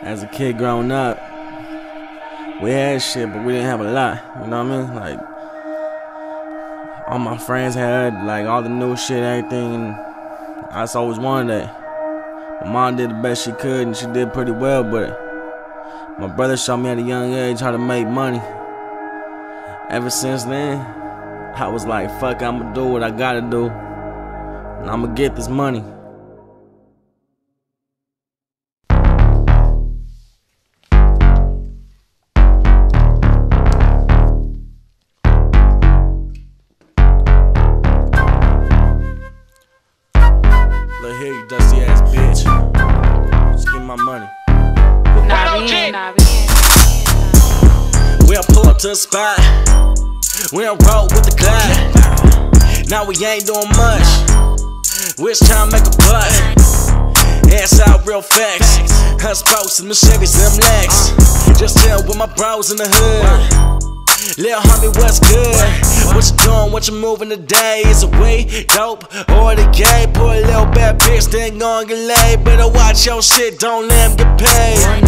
As a kid growing up, we had shit, but we didn't have a lot. You know what I mean? Like, all my friends had like all the new shit, everything, and I just always wanted that. My mom did the best she could, and she did pretty well, but my brother showed me at a young age how to make money. Ever since then, I was like, fuck, I'ma do what I gotta do, and I'ma get this money. Look here, you dusty ass bitch. Just give me my money. We don't pull up to the spot. We don't roll with the cloud. Now we ain't doing much. We just tryna make a butt. Ass out real facts. Us boats and the Chevys and them legs. Just chill with my bros in the hood. Lil' homie, what's good? What you doing? What you moving today? Is it weed, dope, or the gay? Poor little bad bitch, then gon' get laid. Better watch your shit, don't let him get paid.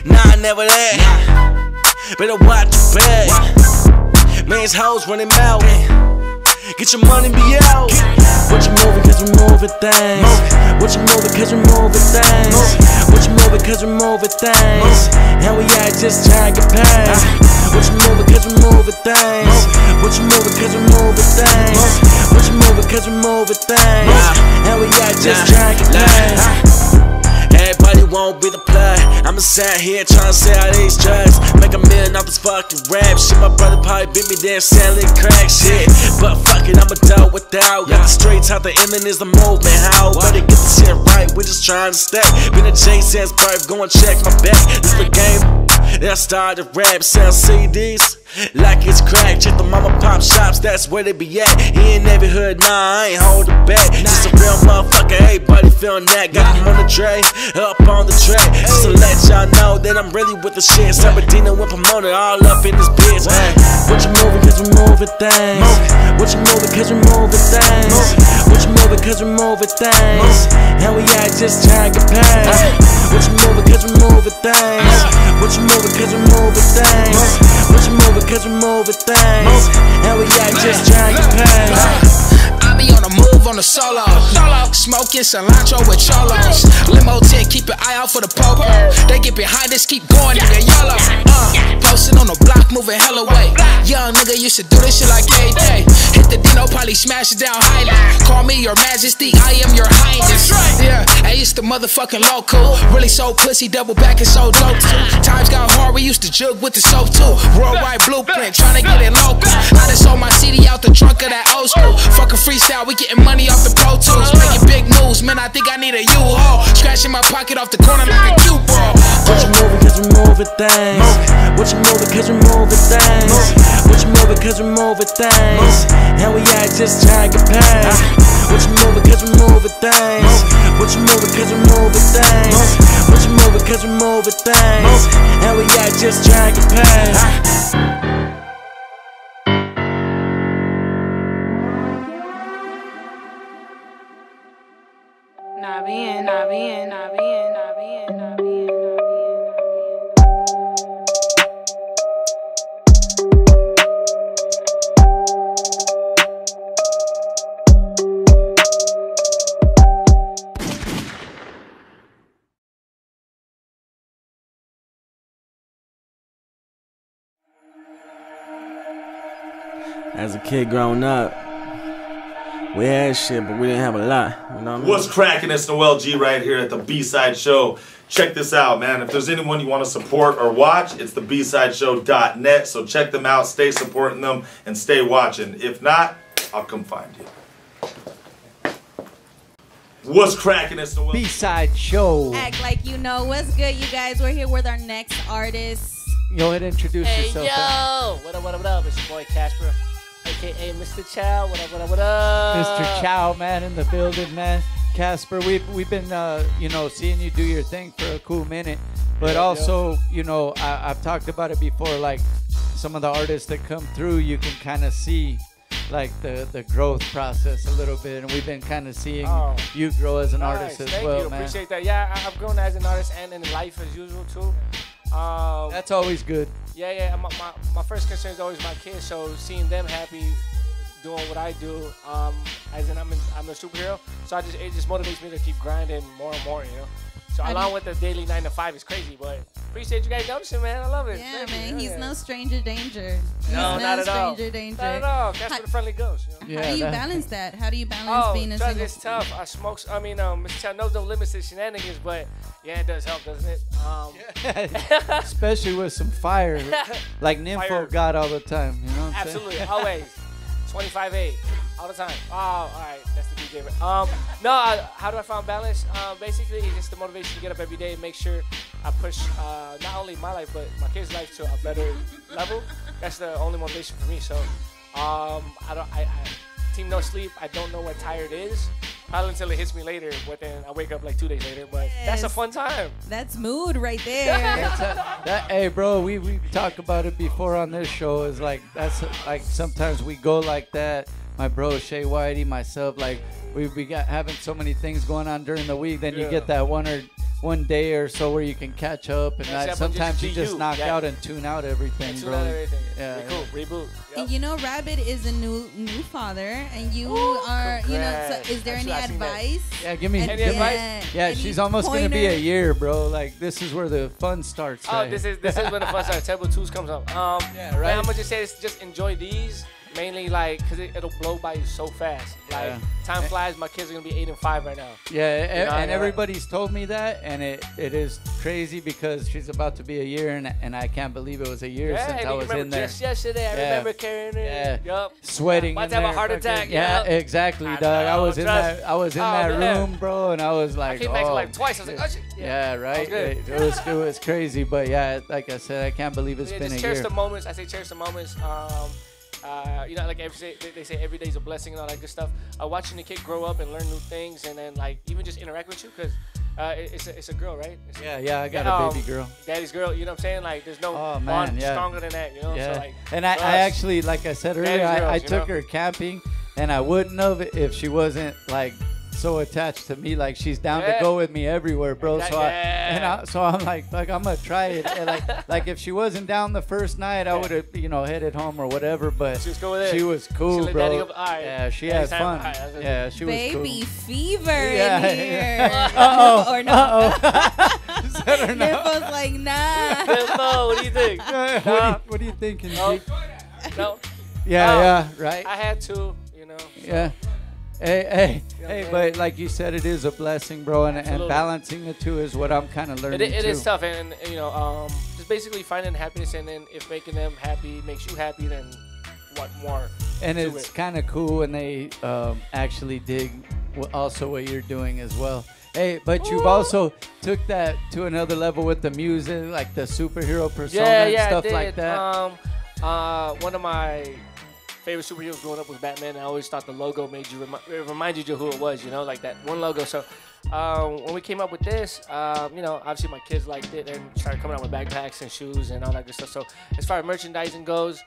Nah, never that. Better watch your back. Man's hoes running mouth. Get your money, be out. What you moving, cause we moving things. What you moving, cause we moving things. What you moving, cause we moving things. And we out just trying to get paid. What you moving, cause we moving things. What you moving, cause we moving things. What you moving, cause we moving things. And we out just trying to get paid. Everybody won't be the play. I'ma sat here trying to sell these drugs. Make $1 million off this fucking rap shit. My brother probably beat me there selling crack shit. But fuck it, I'ma do it without. Got the streets out, the imminent is the movement. How better get the shit right, we just trying to stay. Been a J since birth, go and check my back. This the game. Then I started rap, sell CDs like it's crack. Check the mama pop shops, that's where they be at. He in every hood, nah, I ain't holding back. Just a real motherfucker, everybody feeling that. Got him on the tray, up on the track. Just to let y'all know that I'm really with the shit. Sabadina with promoter, all up in this bitch. What you moving, cause we moving things. What you moving, cause we moving things. What you moving, cause we moving things. And we out just trying to get paid. What you moving, cause we moving things. What you moving, cause we moving things. What you moving, cause we moving things. And we out just trying to get paid. I be on the move on the solo. Smoking cilantro with cholos. Limo 10, keep an eye out for the popo. They get behind us, keep going, nigga, YOLO. Posting on the block, moving hella weight. Young nigga used to do this shit like KJ. Hit the Dino, probably smash it down highly. Call me your majesty, I am your highness. Yeah, I used to motherfucking local. Really so pussy, double back and so dope too. Times got hard, we used to jug with the soap too. Worldwide blueprint, tryna get it local. I just sold my CD out the trunk of that old school. Fucking freestyle, we getting money off the Pro Tools. Making big moves, man, I think I need a U-Haul. Scratching my pocket off the corner like a cue ball. What you moving, cause we moving things. What you moving, cause we moving things. What you moving, cause we moving things. And we out just trying to get paid. What you moving, cause we moving things. What you moving, cause we moving things. What you moving, cause we moving things. And we out just trying to get paid. As a kid growing up, we had shit, but we didn't have a lot. You know what I mean? What's cracking? It's Noel G right here at the B-Side Show. Check this out, man. If there's anyone you want to support or watch, it's the bsideshow.net. So check them out, stay supporting them, and stay watching. If not, I'll come find you. What's cracking? It's Noel B-Side Show. Act like you know what's good, you guys. We're here with our next artist. Go ahead and introduce yourself. Yo! What up? It's your boy Kasper, a.k.a. Mr. Chow. What up? Mr. Chow, man, in the building, man. Kasper, we've been, seeing you do your thing for a cool minute. But also, I've talked about it before, like some of the artists that come through, you can kind of see like the growth process a little bit, and we've been kind of seeing you grow as an artist as Thank well, you. man. Appreciate that. Yeah, I've grown as an artist and in life as usual too. That's always good. Yeah. My first concern is always my kids. So seeing them happy, doing what I do, as in I'm a superhero. So it just motivates me to keep grinding more and more, you know. So along with the daily 9 to 5 is crazy, but appreciate you guys noticing, man. I love it. Yeah, Thank man. you. He's no stranger danger. No, He's not no at all. stranger danger. Not at all. Casper the friendly ghost. You know? How do you balance that? How do you balance being a single? It's tough. Mr. Chow knows no limits to shenanigans, but yeah, it does help, doesn't it? Especially with some fire, like Nympho got all the time. You know what I'm Absolutely, saying? always. 25-8, all the time. Oh, all right, that's the DJ. How do I find balance? Basically, it's just the motivation to get up every day and make sure I push not only my life, but my kids' life to a better level. That's the only motivation for me. So, team no sleep. I don't know what tired is. Probably until it hits me later, but then I wake up like 2 days later. But that's a fun time. That's mood right there. Hey, bro, we talk about it before on this show. Is like that's like sometimes we go like that. My bro Shaye, Whitey, myself, like we got having so many things going on during the week. Then you get that one day or so where you can catch up, and sometimes you just knock out and tune out everything, Tune bro. out everything. Yeah, cool. Reboot. Yep. And you know, Rabbit is a new father, and you are, you know. So is there any advice? Yeah, give me any advice. Yeah, she's almost gonna be a year, bro. Like this is where the fun starts. Oh, right? this is when the fun starts. Terrible 2s comes up. Yeah, right. I'm gonna just say this, just enjoy these. Mainly like, cause it'll blow by you so fast. Like time flies. My kids are gonna be 8 and 5 right now. Yeah, you know, and everybody's told me that, and it is crazy because she's about to be a year, and I can't believe it was a year since I was in there. Just yesterday, I remember carrying it. Yeah, yup. sweating. About to have a heart attack. Yeah, exactly, dog. I was in that room, bro, and I was like, I came back like twice. I was like, oh shit. Yeah, right. It was crazy, but yeah, like I said, I can't believe it's been a year. Just cherish the moments. I say cherish the moments. You know, like they say every day's a blessing and all that good stuff. Watching the kid grow up and learn new things, and then like even just interact with you, because it's a girl, right? I got a baby girl. Daddy's girl, you know what I'm saying? Like there's no bond stronger than that, you know? Yeah. So, like, and I actually, like I said earlier, I took her camping, and I wouldn't have if she wasn't like so attached to me. Like she's down to go with me everywhere, bro. Exactly. So I'm like I'm gonna try it. And like if she wasn't down the first night, I would have headed home or whatever. But she was cool, bro. Yeah, she had fun. Yeah, she was cool. Baby fever in here. Or no? Nympho's like, nah. Nympho, what do you think? What are you thinking? No. Yeah, right. I had to, you know. Yeah. Hey, but like you said, it is a blessing, bro, and balancing the two is what I'm kind of learning. It is tough, and you know, just basically finding happiness, and then if making them happy makes you happy, then what more? And it's kind of cool when they actually dig also what you're doing as well. Hey, but you've also took that to another level with the music, like the superhero persona and stuff like that. One of my favorite superheroes growing up was Batman. I always thought the logo made you reminded you of who it was, you know, like that one logo. So when we came up with this, you know, obviously my kids liked it and started coming out with backpacks and shoes and all that good stuff. So as far as merchandising goes,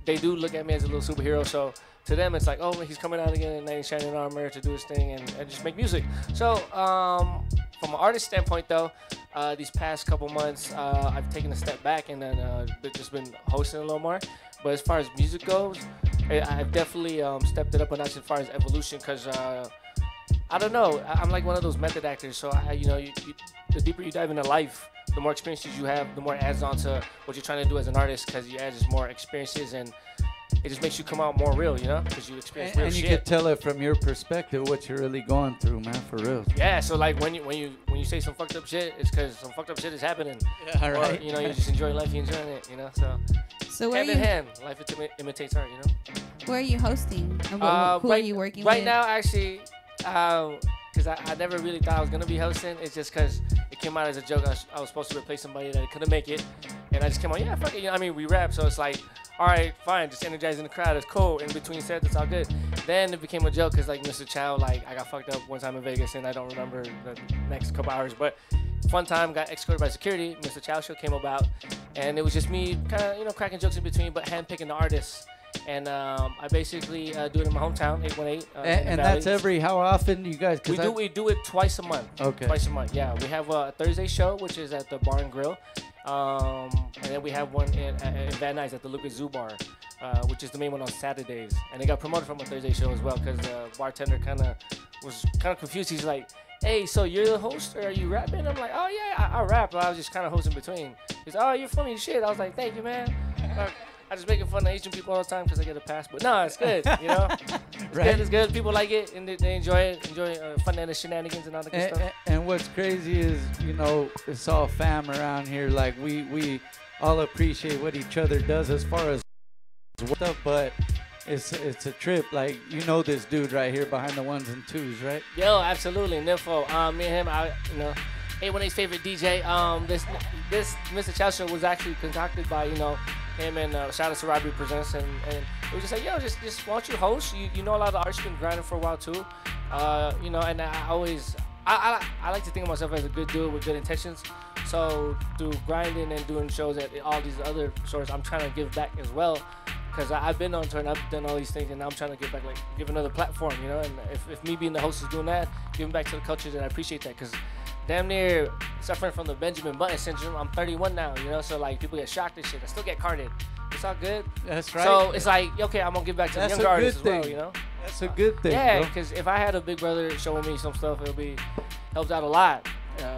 they do look at me as a little superhero. So to them, it's like, oh, he's coming out again in knight in shining armor to do his thing and just make music. So from an artist standpoint, though, these past couple months, I've taken a step back and then just been hosting a little more. But as far as music goes, I've definitely stepped it up a notch as far as evolution, because I don't know, I'm like one of those method actors. So you know, the deeper you dive into life, the more experiences you have, the more it adds on to what you're trying to do as an artist, because you add just more experiences, and it just makes you come out more real, you know, because you experience real shit. And you can tell it from your perspective what you're really going through, man, for real. Yeah, so like when you say some fucked up shit, it's because some fucked up shit is happening. Yeah, right. Or, you know, you're just enjoying life, you're enjoying it, you know. So where hand in hand, life imitates art, you know. Where are you hosting? Who are you working with? Right now, actually, because I never really thought I was gonna be hosting. It's just because it came out as a joke. I was supposed to replace somebody that couldn't make it, and I just came on, yeah, fuck it. You know, I mean, we rap, so it's like, all right, fine, just energizing the crowd. It's cool. In between sets, it's all good. Then it became a joke because like Mr. Chow, like I got fucked up one time in Vegas, and I don't remember the next couple hours, but fun time, got escorted by security. Mr. Chow show came about, and it was just me kind of, you know, cracking jokes in between, but handpicking the artists. And I basically do it in my hometown, 818. And that's every how often you guys? We do it twice a month. Okay. Twice a month. Yeah, we have a Thursday show, which is at the Bar and Grill, and then we have one in Van Nuys at the Lucas Zoo Bar, which is the main one on Saturdays. And they got promoted from a Thursday show as well because the bartender was kind of confused. He's like, "Hey, so you're the host, or are you rapping?" I'm like, "Oh yeah, I rap." But I was just kind of hosting between. He's, "Oh, you're funny as shit." I was like, "Thank you, man." I just making fun of Asian people all the time because I get a pass, but no, it's good, you know. It's good. People like it and they enjoy it. Enjoy fun and the shenanigans and all the good stuff. And what's crazy is, you know, it's all fam around here. Like we all appreciate what each other does as far as stuff, but it's a trip. Like, you know, this dude right here behind the 1s and 2s, right? Yo, absolutely, Nympho. Me and him, you know, 818's favorite DJ. This Mr. Chow show was actually concocted by, you know, him and shout out to Robbie Presents, and we just like, yo, just why don't you host? You know, a lot of the artists been grinding for a while too, you know, and I like to think of myself as a good dude with good intentions. So through grinding and doing shows at all these other stores, I'm trying to give back as well, because I've been on tour and I've done all these things, and now I'm trying to give back, like give another platform, you know. And if me being the host is doing that, giving back to the culture, then I appreciate that, because damn near suffering from the Benjamin Button syndrome. I'm 31 now, you know, so like people get shocked and shit. I still get carded. It's all good. That's right. So it's like, okay, I'm gonna give back to the younger artists as well, you know. That's a good thing. Yeah, because if I had a big brother showing me some stuff, it'll be helped out a lot.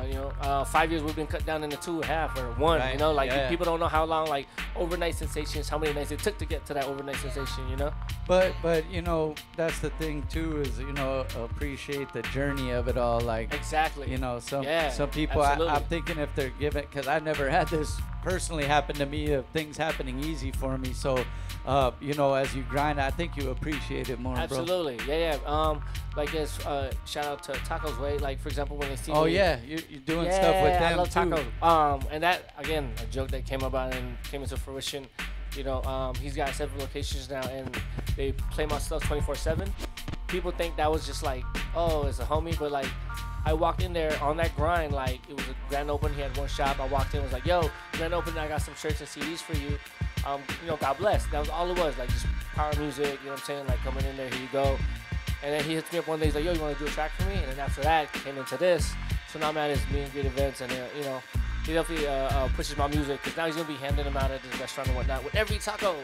You know, 5 years we've been cut down into 2.5 or 1. Right. You know, like people don't know how long, like overnight sensations, how many nights it took to get to that overnight sensation. You know. But you know, that's the thing too, is, you know, appreciate the journey of it all. Like, exactly. You know, some people I'm thinking if they're given, because I never had this personally happen to me, of things happening easy for me. So, you know, as you grind, I think you appreciate it more. Absolutely. Bro. Yeah. Like this, shout out to Tacos Way. Like, for example, when they see me. Yeah, you're doing stuff with them I love too. Tacos. And that, again, a joke that came about and came into fruition. You know, he's got 7 locations now, and they play my stuff 24/7. People think that was just like, oh, it's a homie, but like, I walked in there on that grind, like it was a grand open. He had one shop. I walked in, was like, yo, grand open. I got some shirts and CDs for you. You know, God bless. That was all it was, like just power music. You know what I'm saying? Like coming in there, here you go. And then he hits me up one day. He's like, yo, you want to do a track for me? And then after that, came into this. So now I'm at his meet and greet events, and you know, he definitely pushes my music, because now he's gonna be handing them out at this restaurant and whatnot with every taco.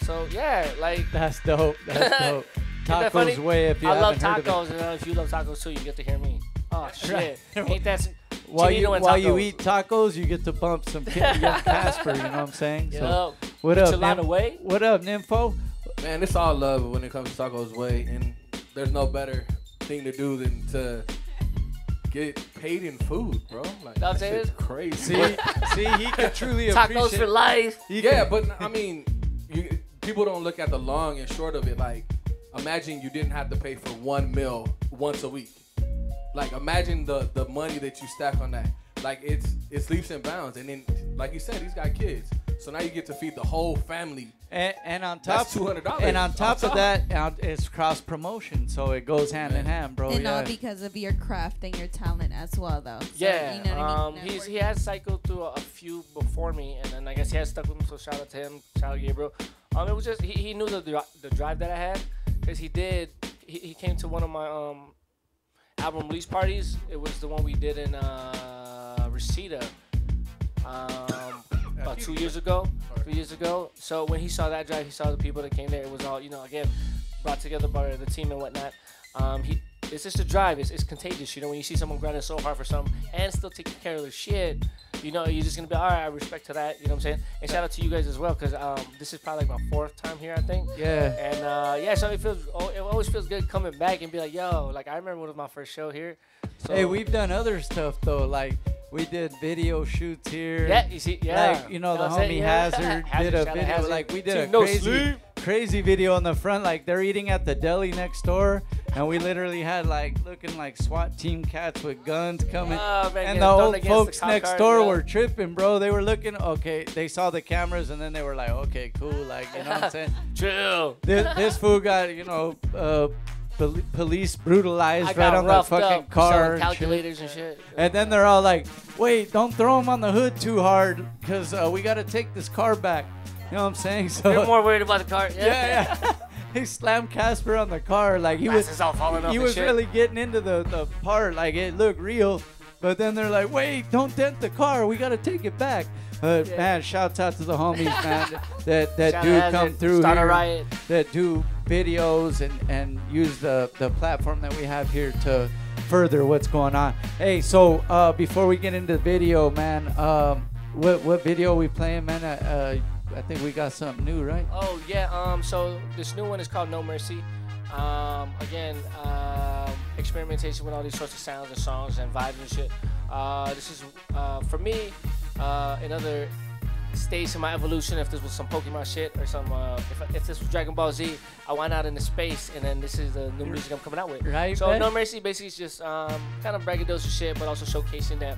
So yeah, like that's dope. That's dope. Tacos Way. If you I love haven't heard tacos, of it. and if you love tacos too, you get to hear me. Oh shit! Ain't that while you eat tacos, you get to bump some young Kasper. You know what I'm saying? So, what up, Way? What up, Nympho? Man, it's all love when it comes to Tacos Way, and there's no better thing to do than to get paid in food, bro. Like, that shit's crazy. See, he can truly tacos appreciate for life. Yeah, but I mean, people don't look at the long and short of it. Like, imagine you didn't have to pay for 1 meal once a week. Like, imagine the money that you stack on that. Like, it's leaps and bounds. And then, like you said, he's got kids. So now you get to feed the whole family. And on top, that's $200. And on top of that, it's cross promotion, so it goes hand in hand, bro. And all because of your craft and your talent as well, though. So, yeah, you know what I mean? he has cycled through a few before me, and then I guess he has stuck with me. So shout out to him, shout out to Gabriel. It was just he knew the drive that I had, because he came to one of my album release parties. It was the one we did in Reseda. About 2 years ago, 3 years ago. So when he saw that drive, he saw the people that came there. It was all, you know, again, brought together by the team and whatnot. It's just a drive. It's contagious, you know, when you see someone grinding so hard for something and still taking care of their shit, you know, you're just going to be, all right, I respect to that, you know what I'm saying? And shout out to you guys as well, because this is probably like my 4th time here, I think. Yeah. And, so it always feels good coming back and be like, yo, like, I remember it was my first show here. So, hey, we've done other stuff, though, like, we did video shoots here. Yeah, you see, yeah. Like, you know, the homie Hazard did a video. Hazard. Like, we did a crazy video on the front. Like, they're eating at the deli next door. And we literally had, like, looking like SWAT team cats with guns coming. Man, and the old folks next door were tripping, bro. They were looking, okay, they saw the cameras, and then they were like, okay, cool. Like, you know what I'm saying? Chill. This fool got, you know, police brutalized right on the fucking car. Calculators and shit. And then they're all like, wait, don't throw him on the hood too hard, because we got to take this car back. You know what I'm saying? So You're more worried about the car. yeah. He slammed Kasper on the car like he was. All falling off He and was shit. really getting into the part like it looked real, but then they're like, wait, don't dent the car. We gotta take it back. Man, shouts out to the homies, man. That do come through Start a here, riot. that do videos and use the platform that we have here to further what's going on. Hey, so before we get into the video, man, what video are we playing, man? I think we got something new, right? Oh yeah. So this new one is called No Mercy. Again, experimentation with all these sorts of sounds and songs and vibes and shit. This is for me another stage in my evolution. If this was some Pokemon shit or some, if this was Dragon Ball Z, I went out into space, and then this is the new music I'm coming out with. Right. So man? No Mercy basically is just kind of braggadocious shit, but also showcasing that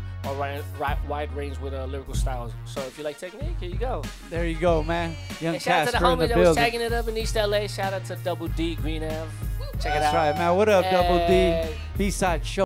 wide range with lyrical styles. So if you like technique, here you go. There you go, man. Young And shout out to the Kasper in the homies that was building. tagging it up in East LA. Shout out to Double D Green Ave. Check it That's out. right, man. What up, Double D? Hey. B-side show.